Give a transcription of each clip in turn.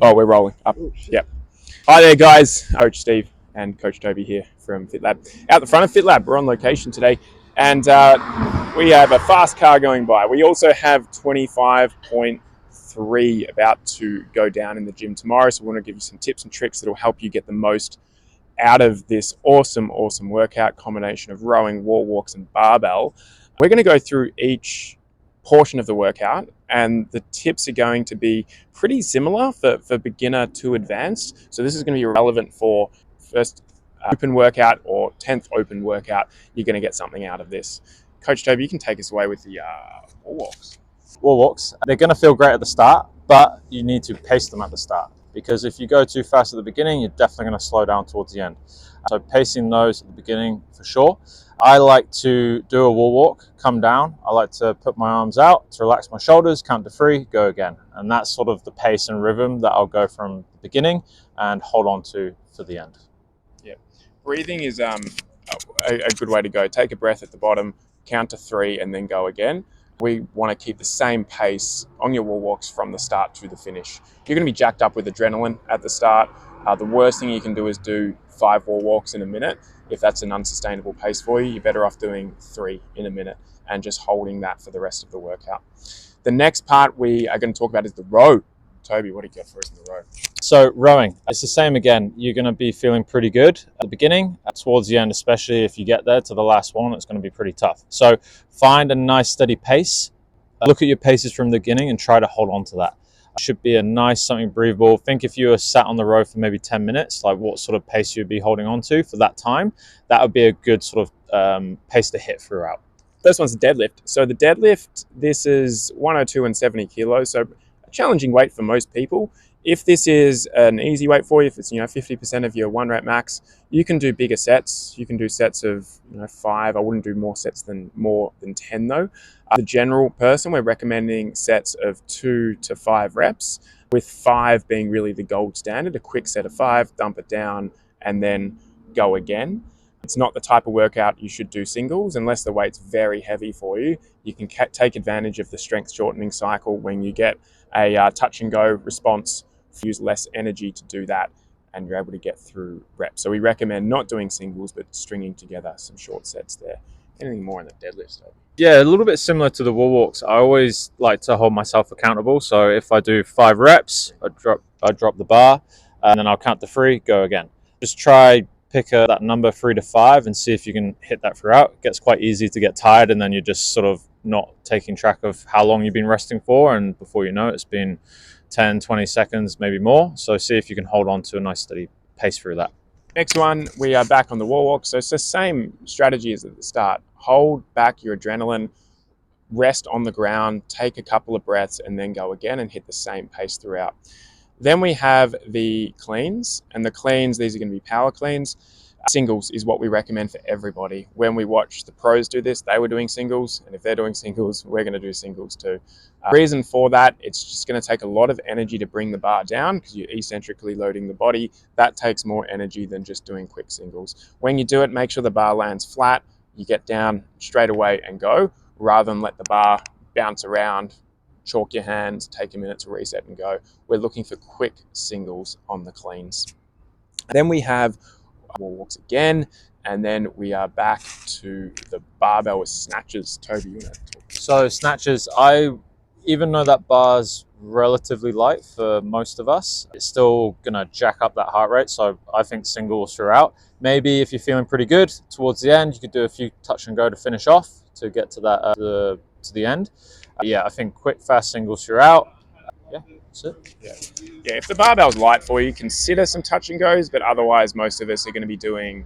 Oh, we're rolling up. Yep. Hi there, guys. Coach Steve and Coach Toby here from FitLab. Out the front of FitLab, we're on location today, and we have a fast car going by. We also have 25.3 about to go down in the gym tomorrow, so we want to give you some tips and tricks that will help you get the most out of this awesome workout combination of rowing, wall walks, and barbell. We're going to go through each portion of the workout, and the tips are going to be pretty similar for beginner to advanced. So this is going to be relevant for first open workout or 10th open workout. You're going to get something out of this. Coach Toby, you can take us away with the wall walks. Wall walks, they're going to feel great at the start, but you need to pace them at the start, because if you go too fast at the beginning, you're definitely going to slow down towards the end. So pacing those at the beginning for sure. I like to do a wall walk, come down. I like to put my arms out to relax my shoulders, count to 3, go again. And that's sort of the pace and rhythm that I'll go from the beginning and hold on to for the end. Yeah, breathing is a good way to go. Take a breath at the bottom, count to 3, and then go again. We want to keep the same pace on your wall walks from the start to the finish. You're going to be jacked up with adrenaline at the start. The worst thing you can do is do 5 wall walks in a minute. If that's an unsustainable pace for you, you're better off doing 3 in a minute and just holding that for the rest of the workout. The next part we are going to talk about is the row. Toby, what do you got for us in the row? So rowing, it's the same again. You're going to be feeling pretty good at the beginning. Towards the end, especially if you get there to the last one, it's going to be pretty tough. So find a nice steady pace. Look at your paces from the beginning and try to hold on to that. It should be a nice, something breathable. Think if you were sat on the row for maybe 10 minutes, like what sort of pace you'd be holding on to for that time. That would be a good sort of pace to hit throughout. First one's deadlift. So the deadlift, this is 102 and 70 kilos. So a challenging weight for most people. If this is an easy weight for you, if it's 50% of your 1 rep max, you can do bigger sets. You can do sets of 5. I wouldn't do more sets than 10 though. The general person, we're recommending sets of 2 to 5 reps, with 5 being really the gold standard. A quick set of 5, dump it down, and then go again. It's not the type of workout you should do singles unless the weight's very heavy for you. You can take advantage of the strength shortening cycle when you get a touch and go response. Use less energy to do that, and you're able to get through reps. So we recommend not doing singles, but stringing together some short sets there. Anything more in the deadlift? Yeah, a little bit similar to the wall walks. I always like to hold myself accountable. So if I do 5 reps, I drop the bar, and then I'll count to 3, go again. Just try pick that number 3 to 5 and see if you can hit that throughout. It gets quite easy to get tired, and then you're just sort of not taking track of how long you've been resting for, and before you know it, it's been 10, 20 seconds, maybe more. So see if you can hold on to a nice steady pace through that. Next one, we are back on the wall walk. So it's the same strategy as at the start. Hold back your adrenaline, rest on the ground, take a couple of breaths, and then go again and hit the same pace throughout. Then we have the cleans, and the cleans, these are going to be power cleans. Singles is what we recommend for everybody. When we watch the pros do this, they were doing singles, and if they're doing singles, we're going to do singles too. Reason for that, it's just going to take a lot of energy to bring the bar down because you're eccentrically loading the body. That takes more energy than just doing quick singles. When you do it, make sure the bar lands flat. You get down straight away and go, rather than let the bar bounce around, chalk your hands, take a minute to reset and go. We're looking for quick singles on the cleans. Then we have wall walks again, and then we are back to the barbell with snatches. Toby, you want to talk? So snatches, even though that bar's relatively light for most of us, it's still gonna jack up that heart rate. So I think singles throughout. Maybe if you're feeling pretty good towards the end, you could do a few touch and go to finish off to get to that to the end. Yeah, I think quick, fast singles throughout. Yeah, that's it. Yeah, if the barbell's light for you, consider some touch and goes, but otherwise most of us are going to be doing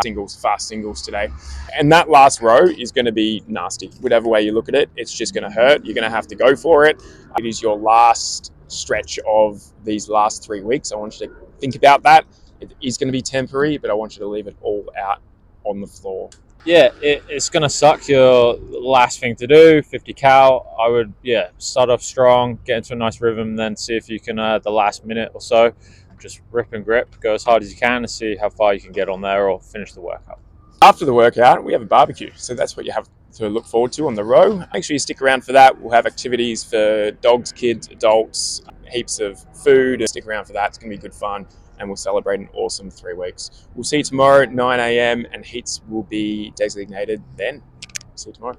singles, fast singles today. And that last row is going to be nasty. Whatever way you look at it, it's just going to hurt. You're going to have to go for it. It is your last stretch of these last 3 weeks. I want you to think about that. It is going to be temporary, but I want you to leave it all out on the floor. Yeah, it's going to suck. Your last thing to do, 50 cal. I would, start off strong, get into a nice rhythm, then see if you can, the last minute or so, just rip and grip, go as hard as you can and see how far you can get on there or finish the workout. After the workout, we have a barbecue. So that's what you have to look forward to on the row. Make sure you stick around for that. We'll have activities for dogs, kids, adults, heaps of food, and stick around for that. It's going to be good fun, and we'll celebrate an awesome 3 weeks. We'll see you tomorrow at 9 a.m. and heats will be designated then. See you tomorrow.